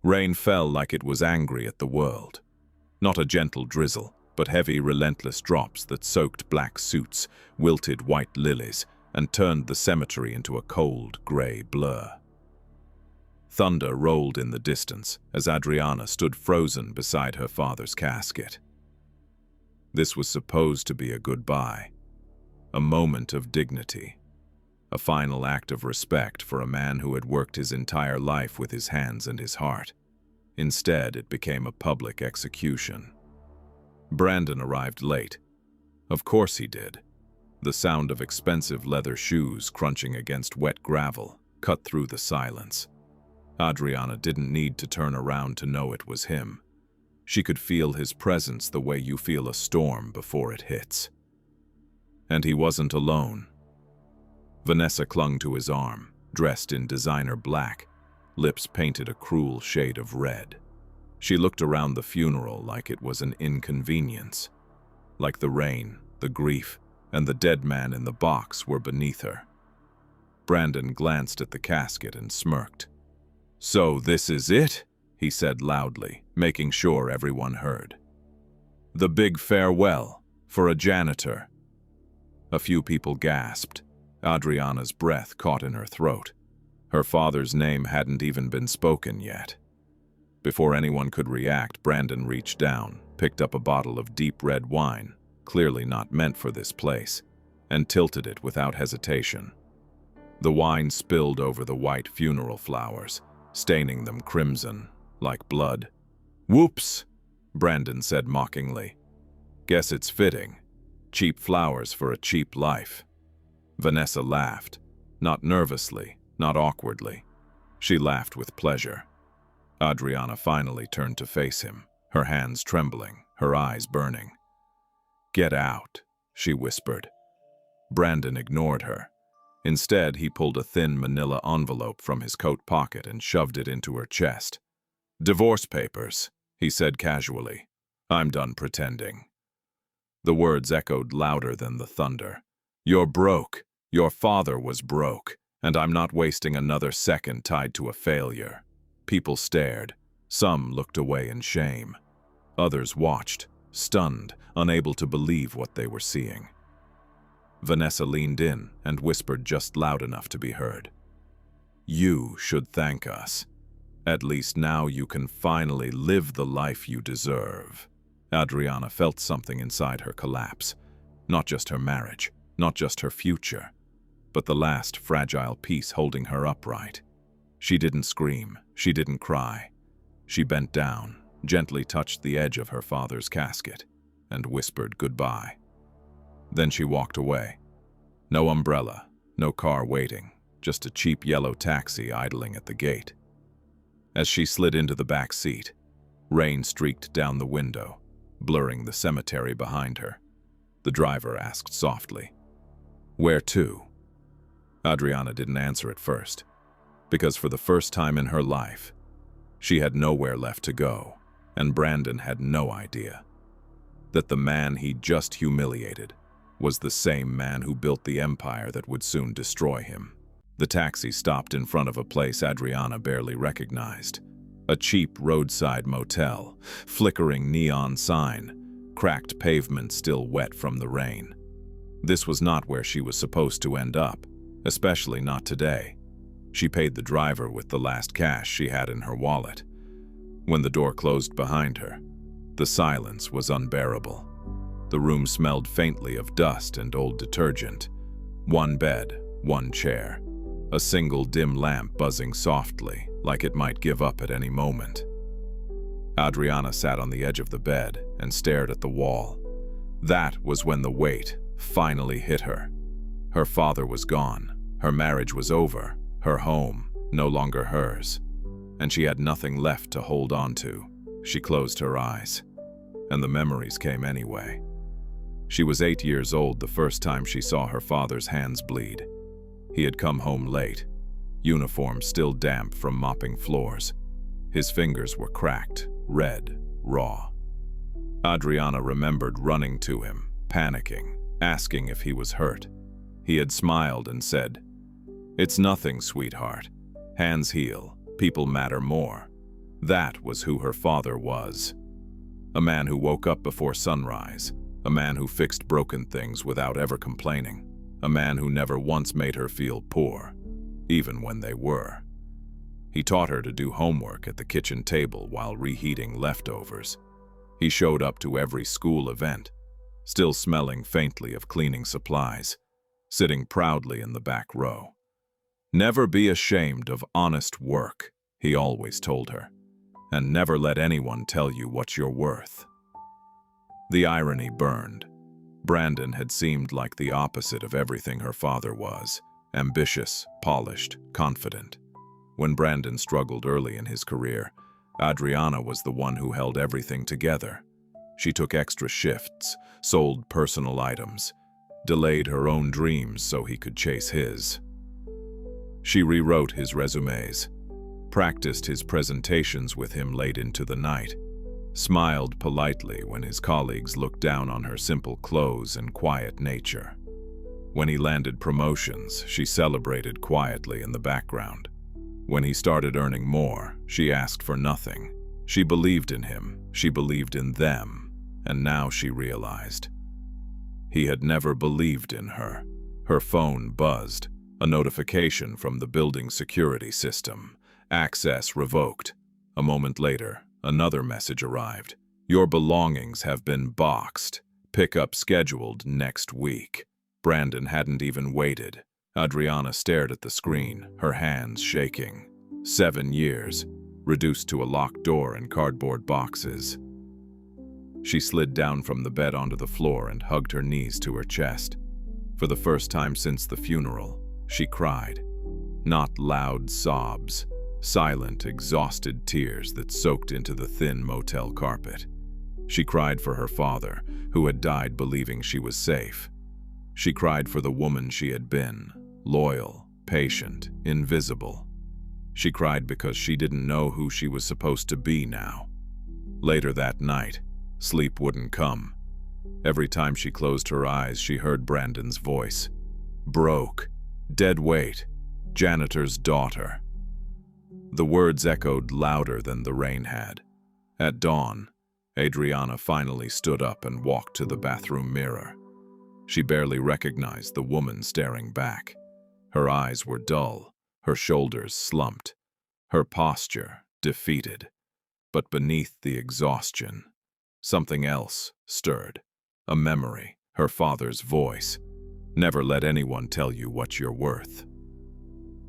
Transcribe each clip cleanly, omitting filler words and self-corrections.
Rain fell like it was angry at the world. Not a gentle drizzle, but heavy, relentless drops that soaked black suits, wilted white lilies, and turned the cemetery into a cold, gray blur. Thunder rolled in the distance as Adriana stood frozen beside her father's casket. This was supposed to be a goodbye, a moment of dignity, a final act of respect for a man who had worked his entire life with his hands and his heart. Instead, it became a public execution. Brandon arrived late. Of course he did. The sound of expensive leather shoes crunching against wet gravel cut through the silence. Adriana didn't need to turn around to know it was him. She could feel his presence the way you feel a storm before it hits. And he wasn't alone. Vanessa clung to his arm, dressed in designer black, lips painted a cruel shade of red. She looked around the funeral like it was an inconvenience, like the rain, the grief, and the dead man in the box were beneath her. Brandon glanced at the casket and smirked. "So this is it?" he said loudly, making sure everyone heard. "The big farewell for a janitor." A few people gasped. Adriana's breath caught in her throat. Her father's name hadn't even been spoken yet. Before anyone could react, Brandon reached down, picked up a bottle of deep red wine, clearly not meant for this place, and tilted it without hesitation. The wine spilled over the white funeral flowers, staining them crimson, like blood. "Whoops," Brandon said mockingly. "Guess it's fitting. Cheap flowers for a cheap life." Vanessa laughed, not nervously, not awkwardly. She laughed with pleasure. Adriana finally turned to face him, her hands trembling, her eyes burning. "Get out," she whispered. Brandon ignored her. Instead, he pulled a thin manila envelope from his coat pocket and shoved it into her chest. "Divorce papers," he said casually. "I'm done pretending." The words echoed louder than the thunder. "You're broke. Your father was broke, and I'm not wasting another second tied to a failure." People stared. Some looked away in shame. Others watched, stunned, unable to believe what they were seeing. Vanessa leaned in and whispered just loud enough to be heard. "You should thank us. At least now you can finally live the life you deserve." Adriana felt something inside her collapse. Not just her marriage, not just her future, but the last fragile piece holding her upright. She didn't scream, she didn't cry. She bent down, gently touched the edge of her father's casket, and whispered goodbye. Then she walked away. No umbrella, no car waiting, just a cheap yellow taxi idling at the gate. As she slid into the back seat, rain streaked down the window, blurring the cemetery behind her. The driver asked softly, "Where to?" Adriana didn't answer at first, because for the first time in her life, she had nowhere left to go, and Brandon had no idea that the man he'd just humiliated was the same man who built the empire that would soon destroy him. The taxi stopped in front of a place Adriana barely recognized. A cheap roadside motel, flickering neon sign, cracked pavement still wet from the rain. This was not where she was supposed to end up, especially not today. She paid the driver with the last cash she had in her wallet. When the door closed behind her, the silence was unbearable. The room smelled faintly of dust and old detergent. One bed, one chair, a single dim lamp buzzing softly, like it might give up at any moment. Adriana sat on the edge of the bed and stared at the wall. That was when the weight finally hit her. Her father was gone, her marriage was over, her home no longer hers, and she had nothing left to hold on to. She closed her eyes, and the memories came anyway. She was 8 years old the first time she saw her father's hands bleed. He had come home late, uniform still damp from mopping floors. His fingers were cracked, red, raw. Adriana remembered running to him, panicking, asking if he was hurt. He had smiled and said, "It's nothing, sweetheart. Hands heal. People matter more." That was who her father was. A man who woke up before sunrise, a man who fixed broken things without ever complaining, a man who never once made her feel poor, even when they were. He taught her to do homework at the kitchen table while reheating leftovers. He showed up to every school event, still smelling faintly of cleaning supplies, sitting proudly in the back row. Never be ashamed of honest work, he always told her, and never let anyone tell you what you're worth. The irony burned. Brandon had seemed like the opposite of everything her father was: ambitious, polished, confident. When Brandon struggled early in his career, Adriana was the one who held everything together. She took extra shifts, sold personal items, delayed her own dreams so he could chase his. She rewrote his resumes, practiced his presentations with him late into the night, smiled politely when his colleagues looked down on her simple clothes and quiet nature. When he landed promotions, she celebrated quietly in the background. When he started earning more, she asked for nothing. She believed in him, she believed in them, and now she realized he had never believed in her. Her phone buzzed, a notification from the building security system. Access revoked. A moment later, another message arrived. Your belongings have been boxed. Pickup scheduled next week. Brandon hadn't even waited. Adriana stared at the screen, her hands shaking. 7 years, reduced to a locked door and cardboard boxes. She slid down from the bed onto the floor and hugged her knees to her chest. For the first time since the funeral, she cried. Not loud sobs, silent, exhausted tears that soaked into the thin motel carpet. She cried for her father, who had died believing she was safe. She cried for the woman she had been, loyal, patient, invisible. She cried because she didn't know who she was supposed to be now. Later that night, sleep wouldn't come. Every time she closed her eyes, she heard Brandon's voice. Broke. Dead weight. Janitor's daughter. The words echoed louder than the rain had. At dawn, Adriana finally stood up and walked to the bathroom mirror. She barely recognized the woman staring back. Her eyes were dull, her shoulders slumped, her posture defeated. But beneath the exhaustion, something else stirred. A memory, her father's voice. Never let anyone tell you what you're worth.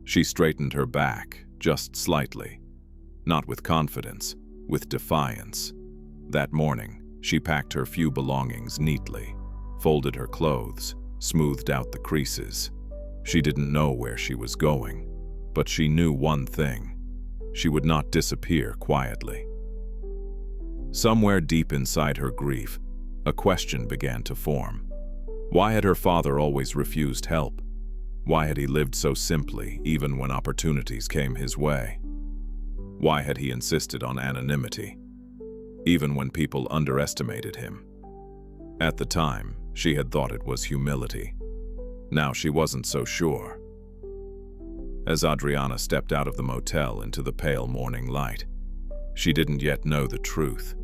She straightened her back, just slightly. Not with confidence, with defiance. That morning, she packed her few belongings neatly, folded her clothes, smoothed out the creases. She didn't know where she was going, but she knew one thing. She would not disappear quietly. Somewhere deep inside her grief, a question began to form. Why had her father always refused help? Why had he lived so simply, even when opportunities came his way? Why had he insisted on anonymity, even when people underestimated him? At the time, she had thought it was humility. Now she wasn't so sure. As Adriana stepped out of the motel into the pale morning light, she didn't yet know the truth.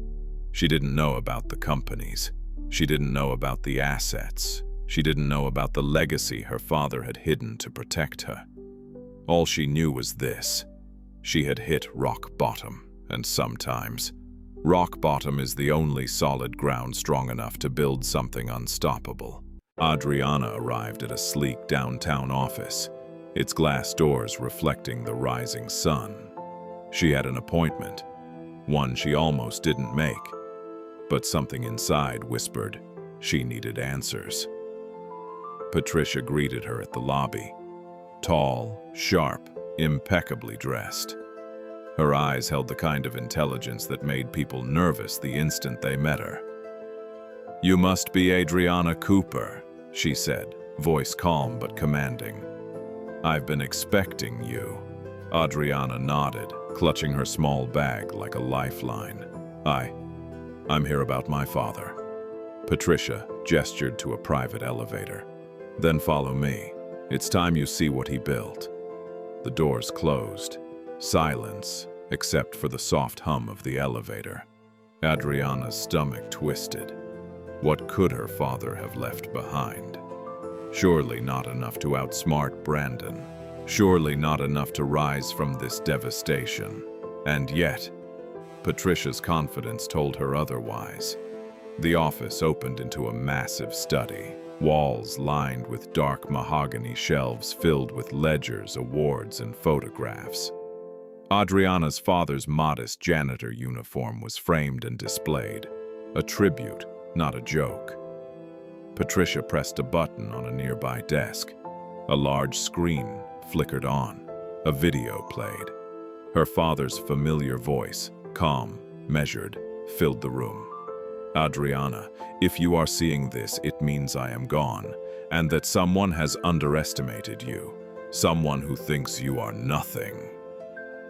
She didn't know about the companies. She didn't know about the assets. She didn't know about the legacy her father had hidden to protect her. All she knew was this: she had hit rock bottom, and sometimes, rock bottom is the only solid ground strong enough to build something unstoppable. Adriana arrived at a sleek downtown office, its glass doors reflecting the rising sun. She had an appointment, one she almost didn't make, but something inside whispered she needed answers. Patricia greeted her at the lobby, tall, sharp, impeccably dressed. Her eyes held the kind of intelligence that made people nervous the instant they met her. "You must be Adriana Cooper," she said, voice calm but commanding. "I've been expecting you." Adriana nodded, clutching her small bag like a lifeline. I'm here about my father." Patricia gestured to a private elevator. "Then follow me. It's time you see what he built." The doors closed. Silence, except for the soft hum of the elevator. Adriana's stomach twisted. What could her father have left behind? Surely not enough to outsmart Brandon. Surely not enough to rise from this devastation. And yet, Patricia's confidence told her otherwise. The office opened into a massive study, walls lined with dark mahogany shelves filled with ledgers, awards, and photographs. Adriana's father's modest janitor uniform was framed and displayed, a tribute, not a joke. Patricia pressed a button on a nearby desk. A large screen flickered on. A video played. Her father's familiar voice, calm, measured, filled the room. Adriana, if you are seeing this, it means I am gone, and that someone has underestimated you. Someone who thinks you are nothing.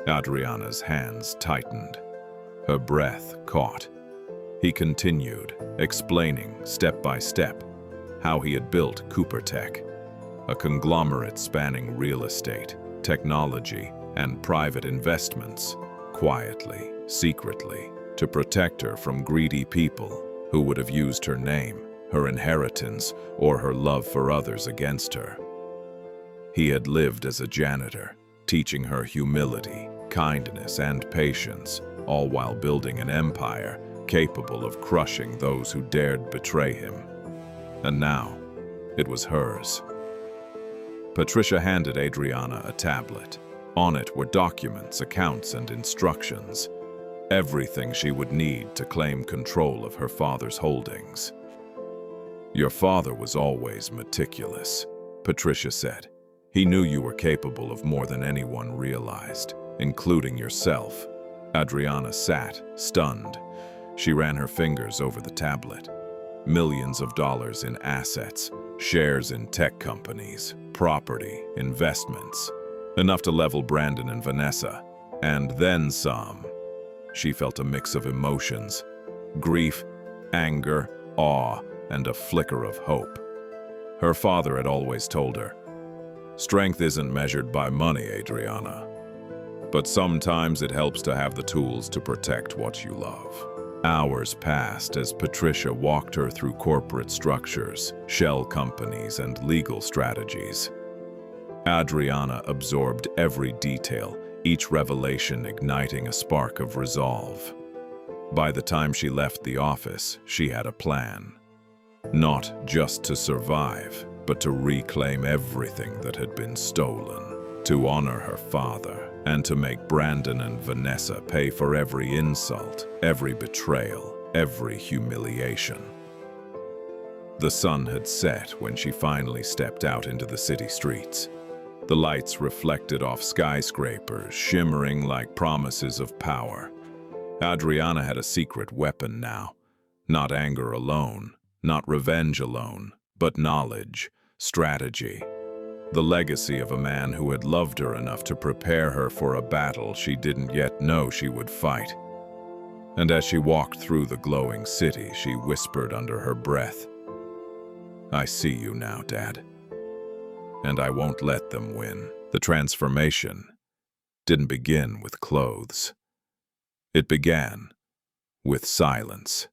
Adriana's hands tightened. Her breath caught. He continued, explaining step by step how he had built Cooper Tech, a conglomerate spanning real estate, technology, and private investments, quietly, secretly, to protect her from greedy people who would have used her name, her inheritance, or her love for others against her. He had lived as a janitor, teaching her humility, kindness, and patience, all while building an empire capable of crushing those who dared betray him. And now, it was hers. Patricia handed Adriana a tablet. On it were documents, accounts, and instructions. Everything she would need to claim control of her father's holdings. Your father was always meticulous, Patricia said. He knew you were capable of more than anyone realized, including yourself. Adriana sat, stunned. She ran her fingers over the tablet. Millions of dollars in assets, shares in tech companies, property, investments. Enough to level Brandon and Vanessa, and then some. She felt a mix of emotions, grief, anger, awe, and a flicker of hope. Her father had always told her, "Strength isn't measured by money, Adriana, but sometimes it helps to have the tools to protect what you love." Hours passed as Patricia walked her through corporate structures, shell companies, and legal strategies. Adriana absorbed every detail, each revelation igniting a spark of resolve. By the time she left the office, she had a plan. Not just to survive, but to reclaim everything that had been stolen, to honor her father, and to make Brandon and Vanessa pay for every insult, every betrayal, every humiliation. The sun had set when she finally stepped out into the city streets. The lights reflected off skyscrapers, shimmering like promises of power. Adriana had a secret weapon now. Not anger alone, not revenge alone, but knowledge, strategy. The legacy of a man who had loved her enough to prepare her for a battle she didn't yet know she would fight. And as she walked through the glowing city, she whispered under her breath, "I see you now, Dad. And I won't let them win." The transformation didn't begin with clothes. It began with silence.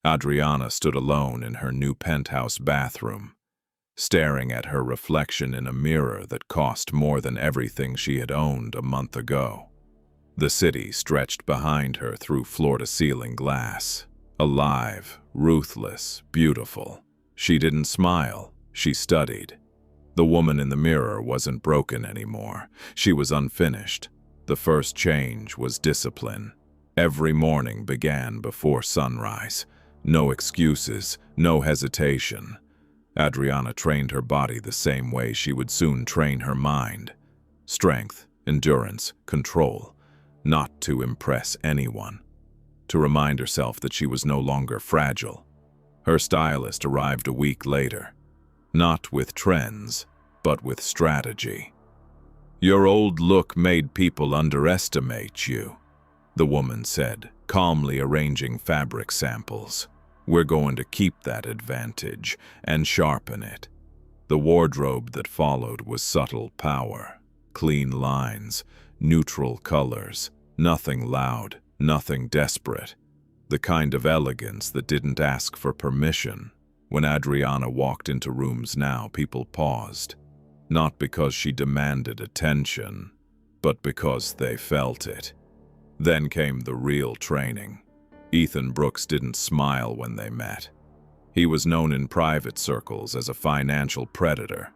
Adriana stood alone in her new penthouse bathroom, staring at her reflection in a mirror that cost more than everything she had owned a month ago. The city stretched behind her through floor-to-ceiling glass. Alive, ruthless, beautiful. She didn't smile, she studied. The woman in the mirror wasn't broken anymore. She was unfinished. The first change was discipline. Every morning began before sunrise. No excuses, no hesitation. Adriana trained her body the same way she would soon train her mind. Strength, endurance, control. Not to impress anyone. To remind herself that she was no longer fragile. Her stylist arrived a week later. Not with trends, but with strategy. "Your old look made people underestimate you," the woman said, calmly arranging fabric samples. "We're going to keep that advantage and sharpen it." The wardrobe that followed was subtle power, clean lines, neutral colors, Nothing loud, nothing desperate. The kind of elegance that didn't ask for permission. When Adriana walked into rooms now, people paused. Not because she demanded attention, but because they felt it. Then came the real training. Ethan Brooks didn't smile when they met. He was known in private circles as a financial predator,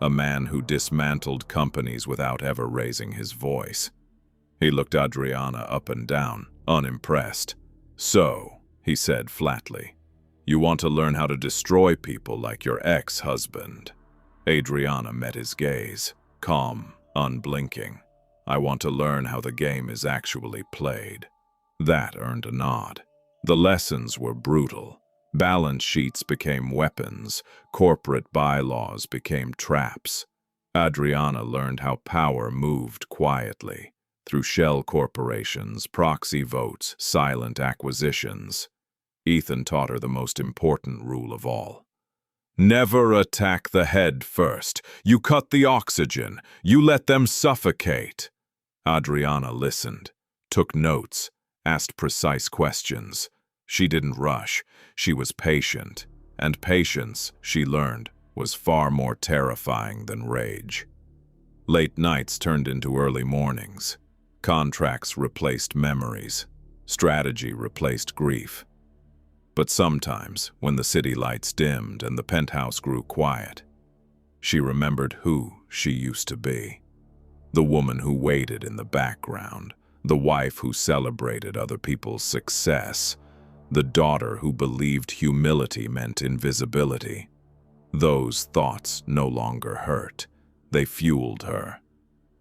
a man who dismantled companies without ever raising his voice. He looked Adriana up and down, unimpressed. "So," he said flatly, "you want to learn how to destroy people like your ex-husband?" Adriana met his gaze, calm, unblinking. "I want to learn how the game is actually played." That earned a nod. The lessons were brutal. Balance sheets became weapons. Corporate bylaws became traps. Adriana learned how power moved quietly, through shell corporations, proxy votes, silent acquisitions. Ethan taught her the most important rule of all. Never attack the head first. You cut the oxygen. You let them suffocate. Adriana listened, took notes, asked precise questions. She didn't rush. She was patient. And patience, she learned, was far more terrifying than rage. Late nights turned into early mornings. Contracts replaced memories. Strategy replaced grief. But sometimes, when the city lights dimmed and the penthouse grew quiet, she remembered who she used to be. The woman who waited in the background, the wife who celebrated other people's success, the daughter who believed humility meant invisibility. Those thoughts no longer hurt. They fueled her.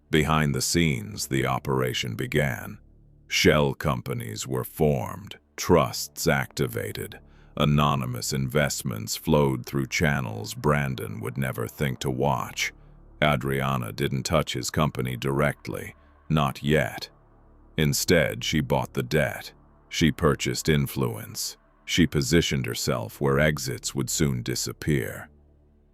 Behind the scenes, the operation began. Shell companies were formed, trusts activated, anonymous investments flowed through channels Brandon would never think to watch. Adriana didn't touch his company directly, not yet. Instead, she bought the debt. She purchased influence. She positioned herself where exits would soon disappear.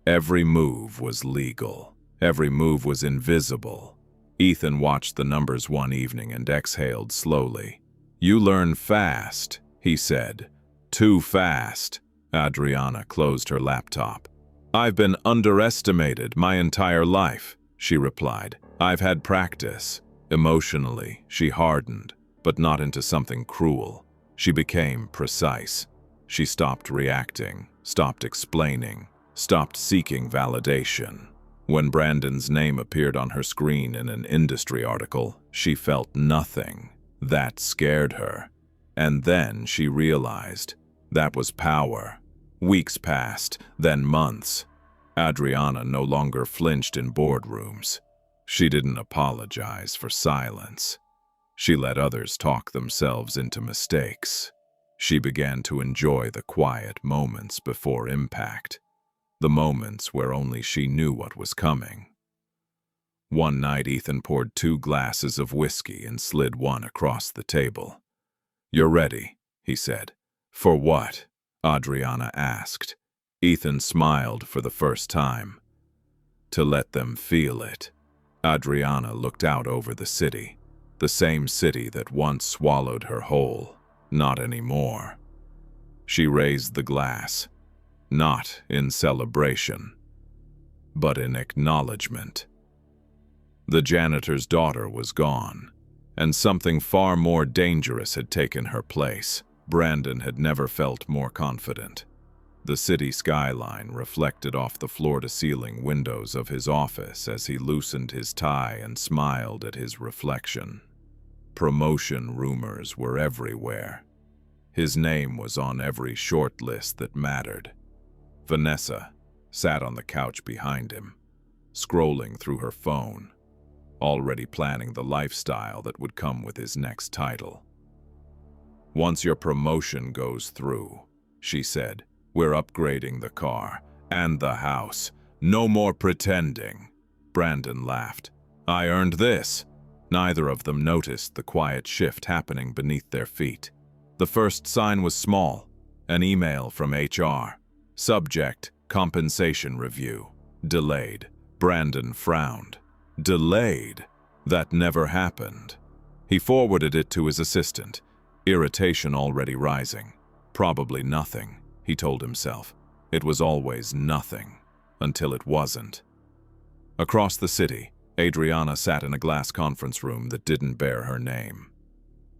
Every move was legal. Every move was invisible. Ethan watched the numbers one evening and exhaled slowly. "You learn fast," he said. "Too fast." Adriana closed her laptop. "I've been underestimated my entire life," she replied. "I've had practice." Emotionally, she hardened, but not into something cruel. She became precise. She stopped reacting, stopped explaining, stopped seeking validation. When Brandon's name appeared on her screen in an industry article, she felt nothing. That scared her. And then she realized that was power. Weeks passed, then months. Adriana no longer flinched in boardrooms. She didn't apologize for silence. She let others talk themselves into mistakes. She began to enjoy the quiet moments before impact, the moments where only she knew what was coming. One night, Ethan poured 2 glasses of whiskey and slid one across the table. "You're ready," he said. "For what?" Adriana asked. Ethan smiled for the first time. "To let them feel it." Adriana looked out over the city, the same city that once swallowed her whole. Not anymore. She raised the glass, not in celebration, but in acknowledgement. The janitor's daughter was gone, and something far more dangerous had taken her place. Brandon had never felt more confident. The city skyline reflected off the floor-to-ceiling windows of his office as he loosened his tie and smiled at his reflection. Promotion rumors were everywhere. His name was on every short list that mattered. Vanessa sat on the couch behind him, scrolling through her phone, already planning the lifestyle that would come with his next title. "Once your promotion goes through," she said, "we're upgrading the car and the house. No more pretending." Brandon laughed. "I earned this." Neither of them noticed the quiet shift happening beneath their feet. The first sign was small, an email from HR. Subject, compensation review. Delayed. Brandon frowned. Delayed? That never happened. He forwarded it to his assistant, irritation already rising. Probably nothing, he told himself. It was always nothing, until it wasn't. Across the city, Adriana sat in a glass conference room that didn't bear her name.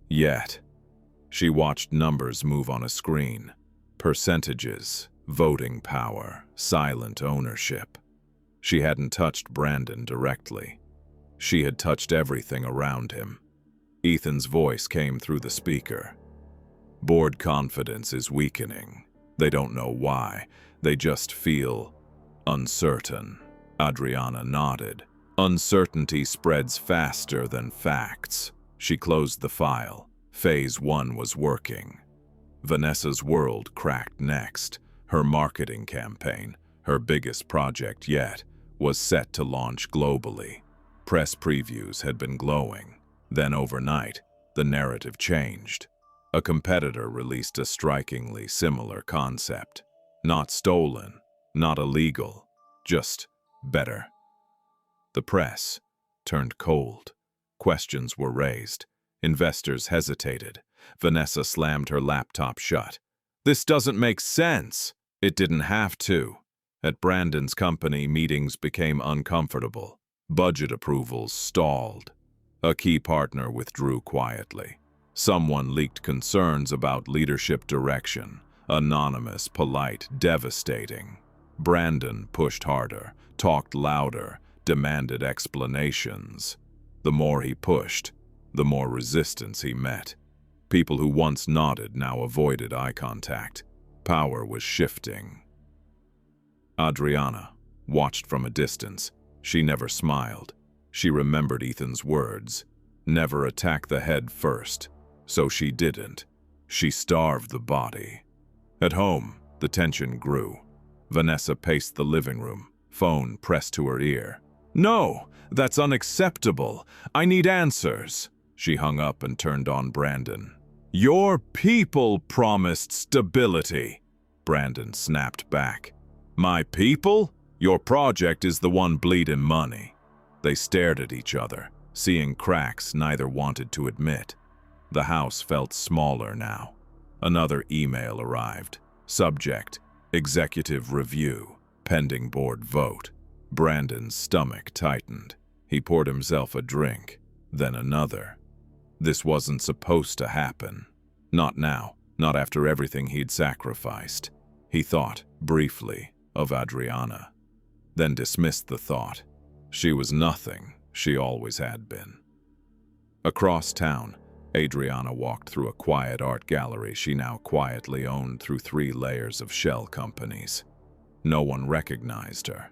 Yet, she watched numbers move on a screen. Percentages, voting power, silent ownership. She hadn't touched Brandon directly. She had touched everything around him. Ethan's voice came through the speaker. Board confidence is weakening. They don't know why. They just feel uncertain. Adriana nodded. Uncertainty spreads faster than facts. She closed the file. Phase 1 was working. Vanessa's world cracked next. Her marketing campaign, her biggest project yet, was set to launch globally. Press previews had been glowing. Then overnight, the narrative changed. A competitor released a strikingly similar concept. Not stolen, not illegal, just better. The press turned cold. Questions were raised. Investors hesitated. Vanessa slammed her laptop shut. This doesn't make sense. It didn't have to. At Brandon's company, meetings became uncomfortable. Budget approvals stalled. A key partner withdrew quietly. Someone leaked concerns about leadership direction. Anonymous, polite, devastating. Brandon pushed harder, talked louder, demanded explanations. The more he pushed, the more resistance he met. People who once nodded now avoided eye contact. Power was shifting. Adriana watched from a distance. She never smiled. She remembered Ethan's words. Never attack the head first. So she didn't. She starved the body. At home, the tension grew. Vanessa paced the living room, phone pressed to her ear. No, that's unacceptable. I need answers. She hung up and turned on Brandon. Your people promised stability. Brandon snapped back. My people? Your project is the one bleeding money. They stared at each other, seeing cracks neither wanted to admit. The house felt smaller now. Another email arrived. Subject, executive review, pending board vote. Brandon's stomach tightened. He poured himself a drink, then another. This wasn't supposed to happen. Not now, not after everything he'd sacrificed. He thought, briefly, of Adriana, then dismissed the thought. She was nothing. She always had been. Across town, Adriana walked through a quiet art gallery she now quietly owned through 3 layers of shell companies. No one recognized her.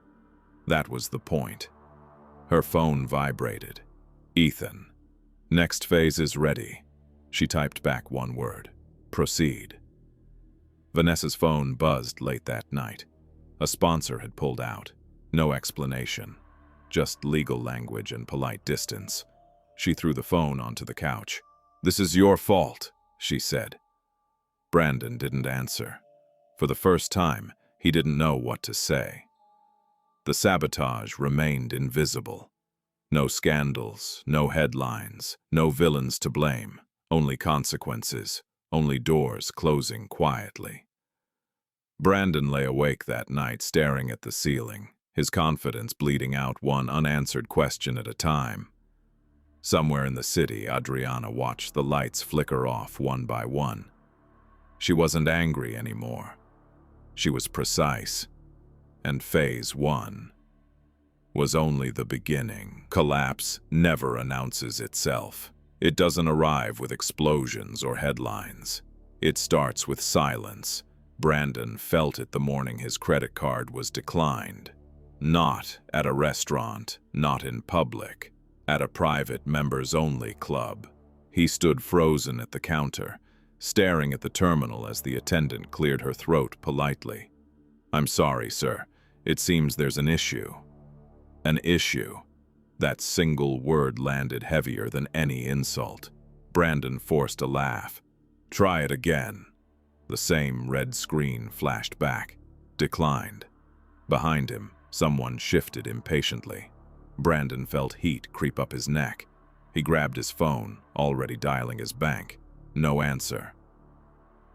That was the point. Her phone vibrated. Ethan. Next phase is ready. She typed back one word. Proceed. Vanessa's phone buzzed late that night. A sponsor had pulled out. No explanation. Just legal language and polite distance. She threw the phone onto the couch. This is your fault, she said. Brandon didn't answer. For the first time, he didn't know what to say. The sabotage remained invisible. No scandals, no headlines, no villains to blame, only consequences, only doors closing quietly. Brandon lay awake that night staring at the ceiling, his confidence bleeding out one unanswered question at a time. Somewhere in the city, Adriana watched the lights flicker off one by one. She wasn't angry anymore. She was precise. And phase 1 was only the beginning. Collapse never announces itself. It doesn't arrive with explosions or headlines. It starts with silence. Brandon felt it the morning his credit card was declined. Not at a restaurant, not in public. At a private members-only club. He stood frozen at the counter, staring at the terminal as the attendant cleared her throat politely. I'm sorry, sir. It seems there's an issue. An issue. That single word landed heavier than any insult. Brandon forced a laugh. Try it again. The same red screen flashed back. Declined. Behind him, someone shifted impatiently. Brandon felt heat creep up his neck. He grabbed his phone, already dialing his bank. No answer.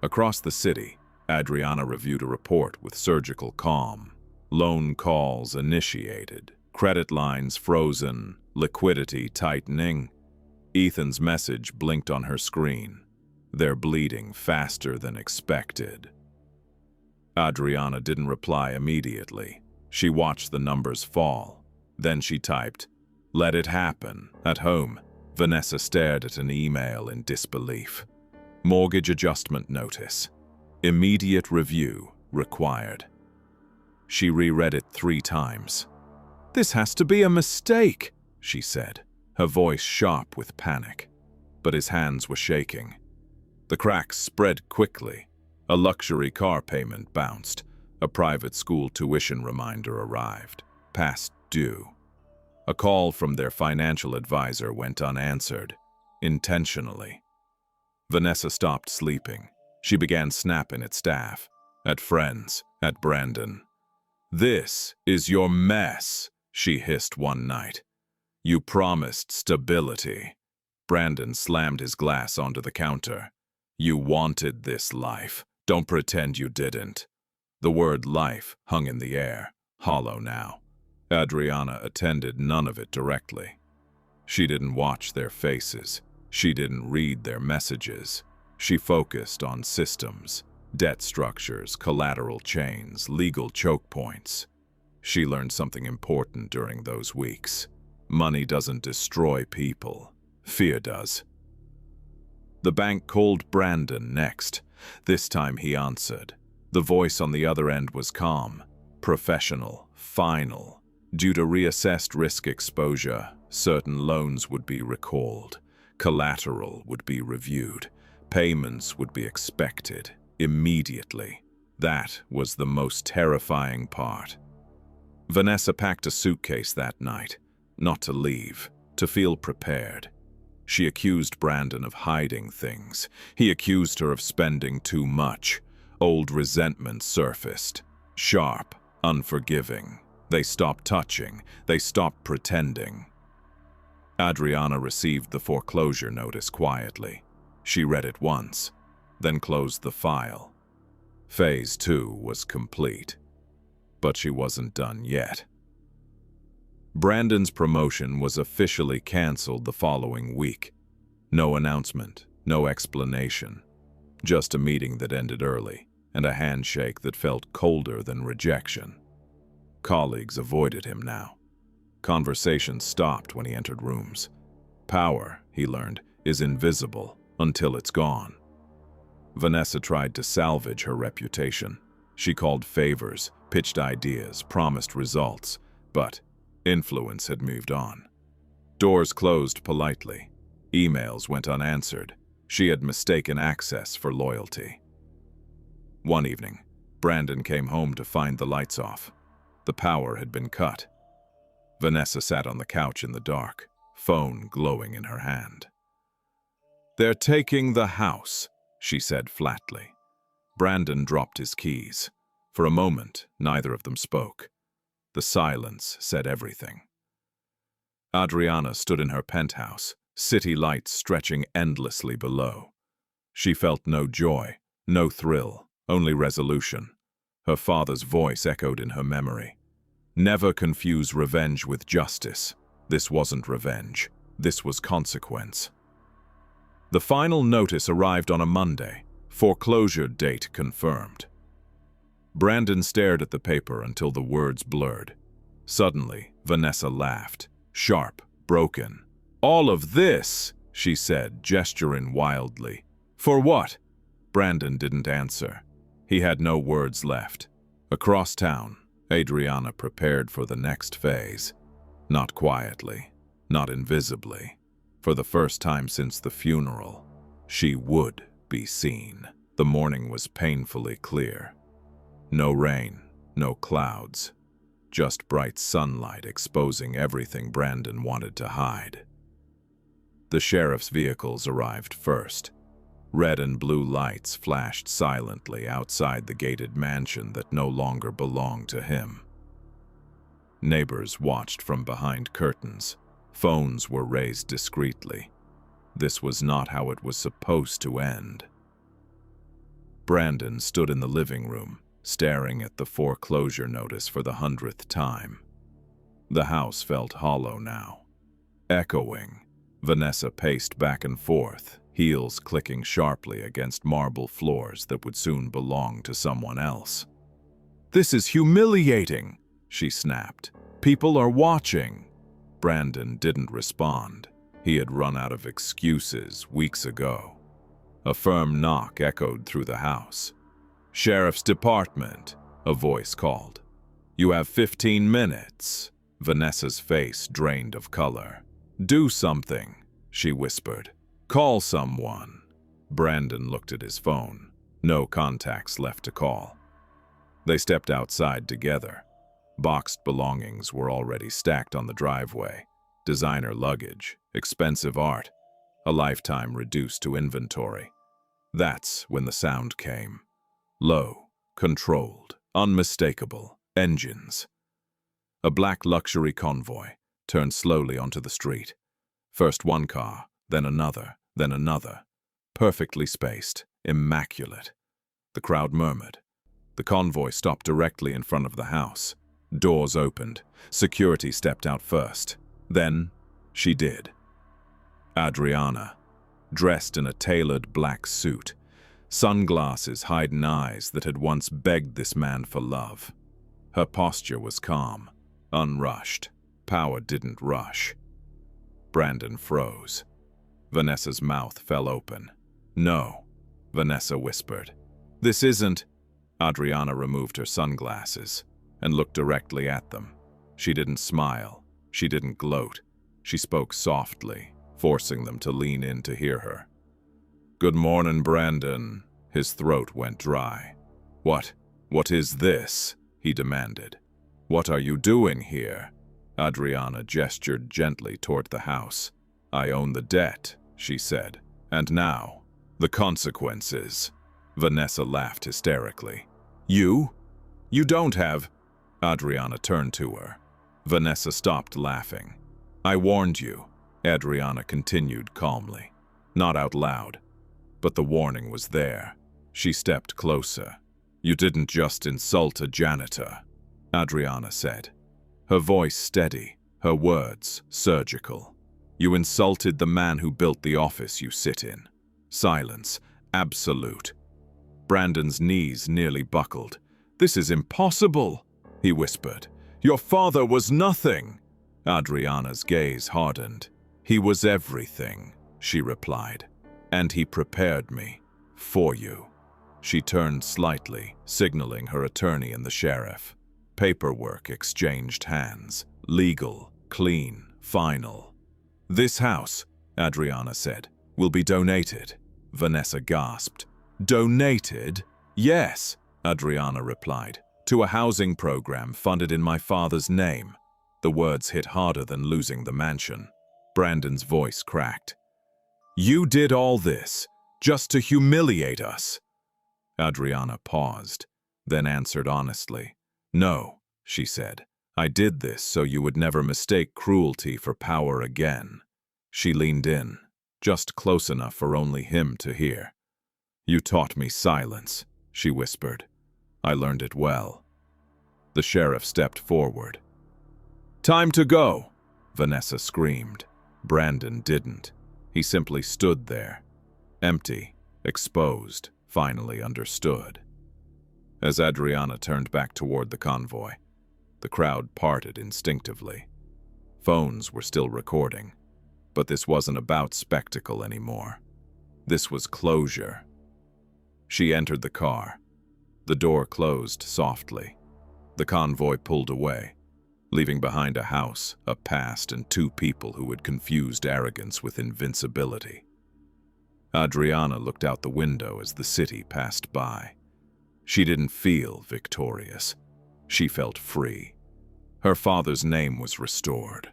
Across the city, Adriana reviewed a report with surgical calm. Loan calls initiated, credit lines frozen, liquidity tightening. Ethan's message blinked on her screen. They're bleeding faster than expected. Adriana didn't reply immediately. She watched the numbers fall. Then she typed, "Let it happen." At home, Vanessa stared at an email in disbelief. Mortgage adjustment notice. Immediate review required. She reread it 3 times. "This has to be a mistake," she said, her voice sharp with panic. But his hands were shaking. The cracks spread quickly. A luxury car payment bounced. A private school tuition reminder arrived, past due. A call from their financial advisor went unanswered, intentionally. Vanessa stopped sleeping. She began snapping at staff, at friends, at Brandon. "This is your mess," she hissed one night. "You promised stability." Brandon slammed his glass onto the counter. "You wanted this life. Don't pretend you didn't." The word life hung in the air, hollow now. Adriana attended none of it directly. She didn't watch their faces. She didn't read their messages. She focused on systems, debt structures, collateral chains, legal choke points. She learned something important during those weeks. Money doesn't destroy people. Fear does. The bank called Brandon next. This time he answered. The voice on the other end was calm, professional, final. Due to reassessed risk exposure, certain loans would be recalled. Collateral would be reviewed. Payments would be expected immediately. That was the most terrifying part. Vanessa packed a suitcase that night, not to leave, to feel prepared. She accused Brandon of hiding things. He accused her of spending too much. Old resentment surfaced. Sharp, unforgiving. They stopped touching. They stopped pretending. Adriana received the foreclosure notice quietly. She read it once, then closed the file. Phase 2 was complete. But she wasn't done yet. Brandon's promotion was officially canceled the following week. No announcement, no explanation. Just a meeting that ended early, and a handshake that felt colder than rejection. Colleagues avoided him now. Conversations stopped when he entered rooms. Power, he learned, is invisible until it's gone. Vanessa tried to salvage her reputation. She called favors, pitched ideas, promised results, but influence had moved on. Doors closed politely. Emails went unanswered. She had mistaken access for loyalty. One evening, Brandon came home to find the lights off. The power had been cut. Vanessa sat on the couch in the dark, phone glowing in her hand. "They're taking the house," she said flatly. Brandon dropped his keys. For a moment, neither of them spoke. The silence said everything. Adriana stood in her penthouse, city lights stretching endlessly below. She felt no joy, no thrill, only resolution. Her father's voice echoed in her memory. Never confuse revenge with justice. This wasn't revenge. This was consequence. The final notice arrived on a Monday. Foreclosure date confirmed. Brandon stared at the paper until the words blurred. Suddenly, Vanessa laughed. Sharp, broken. "All of this," she said, gesturing wildly. "For what?" Brandon didn't answer. He had no words left. Across town, Adriana prepared for the next phase. Not quietly, not invisibly. For the first time since the funeral, she would be seen. The morning was painfully clear. No rain, no clouds. Just bright sunlight exposing everything Brandon wanted to hide. The sheriff's vehicles arrived first. Red and blue lights flashed silently outside the gated mansion that no longer belonged to him. Neighbors watched from behind curtains. Phones were raised discreetly. This was not how it was supposed to end. Brandon stood in the living room, staring at the foreclosure notice for the 100th time. The house felt hollow now, echoing. Vanessa paced back and forth, heels clicking sharply against marble floors that would soon belong to someone else. "This is humiliating," she snapped. "People are watching." Brandon didn't respond. He had run out of excuses weeks ago. A firm knock echoed through the house. "Sheriff's Department," a voice called. "You have 15 minutes." Vanessa's face drained of color. "Do something," she whispered. "Call someone." Brandon looked at his phone. No contacts left to call. They stepped outside together. Boxed belongings were already stacked on the driveway. Designer luggage, expensive art, a lifetime reduced to inventory. That's when the sound came. Low, controlled, unmistakable, engines. A black luxury convoy turned slowly onto the street. First one car, then another, perfectly spaced, immaculate. The crowd murmured. The convoy stopped directly in front of the house. Doors opened. Security stepped out first. Then, she did. Adriana, dressed in a tailored black suit, sunglasses hiding eyes that had once begged this man for love. Her posture was calm, unrushed. Power didn't rush. Brandon froze. Vanessa's mouth fell open. "No," Vanessa whispered. "This isn't—" Adriana removed her sunglasses and looked directly at them. She didn't smile. She didn't gloat. She spoke softly, forcing them to lean in to hear her. "Good morning, Brandon." His throat went dry. What is this?" he demanded. "What are you doing here?" Adriana gestured gently toward the house. "I own the debt," she said. "And now, the consequences." Vanessa laughed hysterically. You don't have—" Adriana turned to her. Vanessa stopped laughing. "I warned you," Adriana continued calmly. Not out loud, but the warning was there. She stepped closer. "You didn't just insult a janitor," Adriana said. Her voice steady, her words surgical. "You insulted the man who built the office you sit in." Silence, absolute. Brandon's knees nearly buckled. "This is impossible," he whispered. "Your father was nothing." Adriana's gaze hardened. "He was everything," she replied. "And he prepared me. For you." She turned slightly, signaling her attorney and the sheriff. Paperwork exchanged hands. Legal, clean, final. "This house," Adriana said, "will be donated." Vanessa gasped. "Donated?" "Yes," Adriana replied, "to a housing program funded in my father's name." The words hit harder than losing the mansion. Brandon's voice cracked. "You did all this just to humiliate us." Adriana paused, then answered honestly. "No," she said. "I did this so you would never mistake cruelty for power again." She leaned in, just close enough for only him to hear. "You taught me silence," she whispered. "I learned it well." The sheriff stepped forward. "Time to go," Vanessa screamed. Brandon didn't. He simply stood there, empty, exposed, finally understood. As Adriana turned back toward the convoy, the crowd parted instinctively. Phones were still recording, but this wasn't about spectacle anymore. This was closure. She entered the car. The door closed softly. The convoy pulled away, leaving behind a house, a past, and two people who had confused arrogance with invincibility. Adriana looked out the window as the city passed by. She didn't feel victorious. She felt free. Her father's name was restored.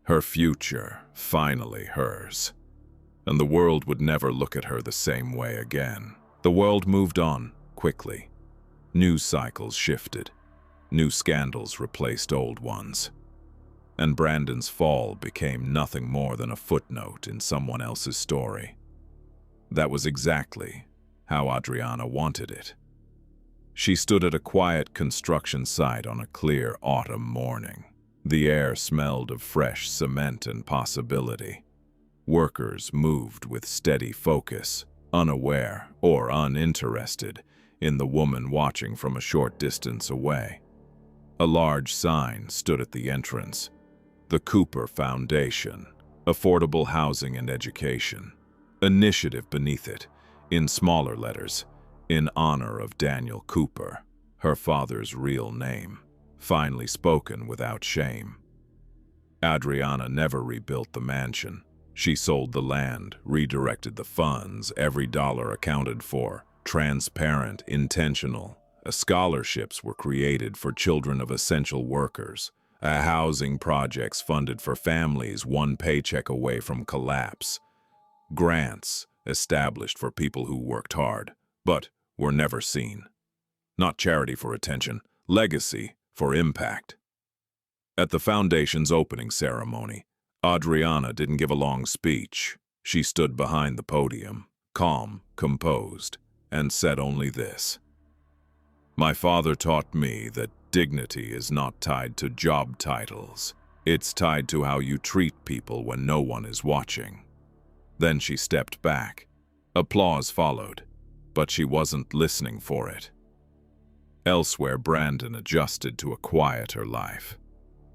Her future finally hers. And the world would never look at her the same way again. The world moved on quickly. News cycles shifted. New scandals replaced old ones. and Brandon's fall became nothing more than a footnote in someone else's story. That was exactly how Adriana wanted it. She stood at a quiet construction site on a clear autumn morning. The air smelled of fresh cement and possibility. Workers moved with steady focus, unaware or uninterested in the woman watching from a short distance away. A large sign stood at the entrance. The Cooper Foundation, Affordable Housing and Education. Initiative beneath it, in smaller letters, in honor of Daniel Cooper, her father's real name, finally spoken without shame. Adriana never rebuilt the mansion. She sold the land, redirected the funds, every dollar accounted for, transparent, intentional. Scholarships were created for children of essential workers. Housing projects funded for families one paycheck away from collapse. Grants established for people who worked hard, but were never seen. Not charity for attention, legacy for impact. At the foundation's opening ceremony, Adriana didn't give a long speech. She stood behind the podium, calm, composed, and said only this: "My father taught me that dignity is not tied to job titles. It's tied to how you treat people when no one is watching." Then she stepped back. Applause followed, but she wasn't listening for it. Elsewhere, Brandon adjusted to a quieter life.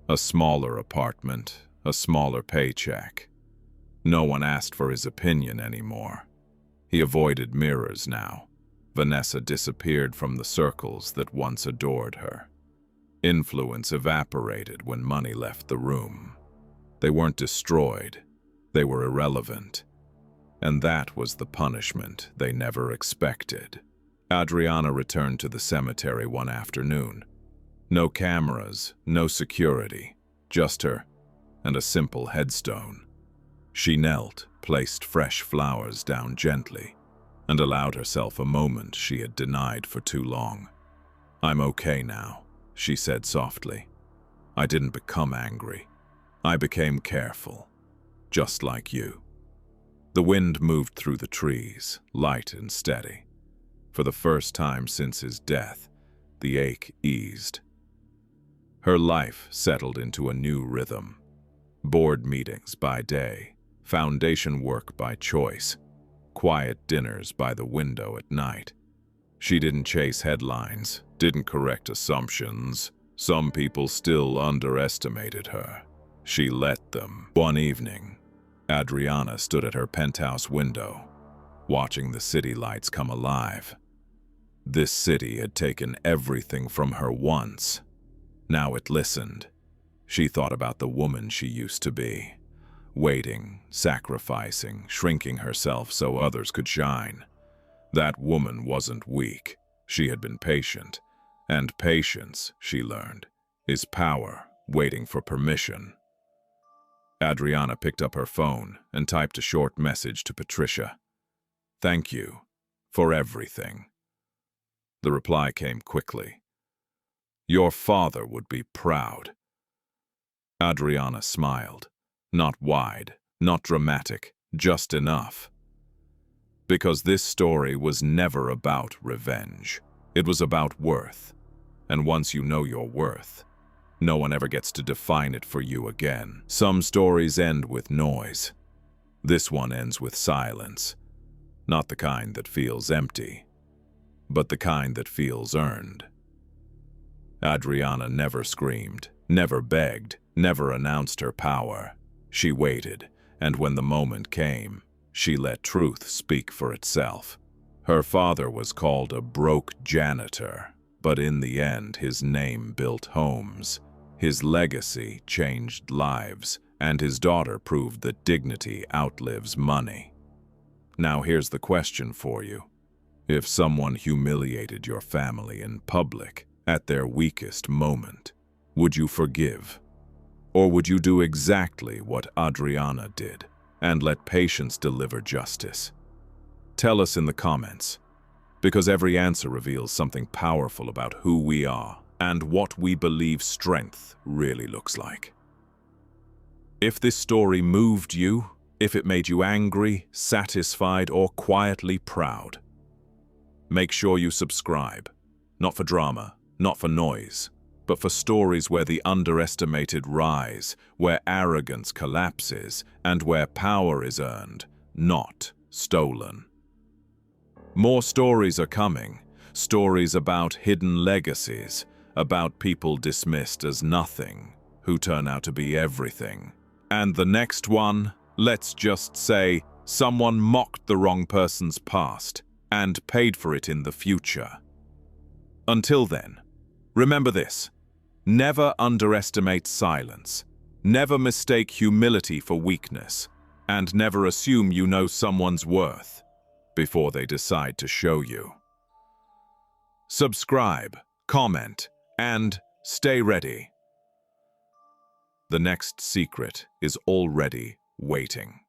A smaller apartment, a smaller paycheck. No one asked for his opinion anymore. He avoided mirrors now. Vanessa disappeared from the circles that once adored her. Influence evaporated when money left the room. They weren't destroyed, they were irrelevant. And that was the punishment they never expected. Adriana returned to the cemetery one afternoon. No cameras, no security, just her and a simple headstone. She knelt, placed fresh flowers down gently, and allowed herself a moment she had denied for too long. "I'm okay now," she said softly. "I didn't become angry. I became careful, just like you." The wind moved through the trees, light and steady. For the first time since his death, the ache eased. Her life settled into a new rhythm. Board meetings by day, foundation work by choice, quiet dinners by the window at night. She didn't chase headlines, didn't correct assumptions. Some people still underestimated her. She let them. One evening, Adriana stood at her penthouse window, watching the city lights come alive. This city had taken everything from her once. Now it listened. She thought about the woman she used to be, waiting, sacrificing, shrinking herself so others could shine. That woman wasn't weak. She had been patient. And patience, she learned, is power waiting for permission. Adriana picked up her phone and typed a short message to Patricia. "Thank you for everything." The reply came quickly. "Your father would be proud." Adriana smiled. Not wide, not dramatic, just enough. Because this story was never about revenge. It was about worth. And once you know your worth, no one ever gets to define it for you again. Some stories end with noise. This one ends with silence. Not the kind that feels empty, but the kind that feels earned. Adriana never screamed, never begged, never announced her power. She waited, and when the moment came, she let truth speak for itself. Her father was called a broke janitor, but in the end his name built homes. His legacy changed lives, and his daughter proved that dignity outlives money. Now here's the question for you. If someone humiliated your family in public, at their weakest moment, would you forgive? Or would you do exactly what Adriana did, and let patience deliver justice? Tell us in the comments, because every answer reveals something powerful about who we are and what we believe strength really looks like. If this story moved you, if it made you angry, satisfied, or quietly proud, make sure you subscribe. Not for drama, not for noise, but for stories where the underestimated rise, where arrogance collapses, and where power is earned, not stolen. More stories are coming, stories about hidden legacies, about people dismissed as nothing, who turn out to be everything. And the next one, let's just say, someone mocked the wrong person's past and paid for it in the future. Until then, remember this: never underestimate silence, never mistake humility for weakness, and never assume you know someone's worth before they decide to show you. Subscribe, comment, and stay ready. The next secret is already waiting.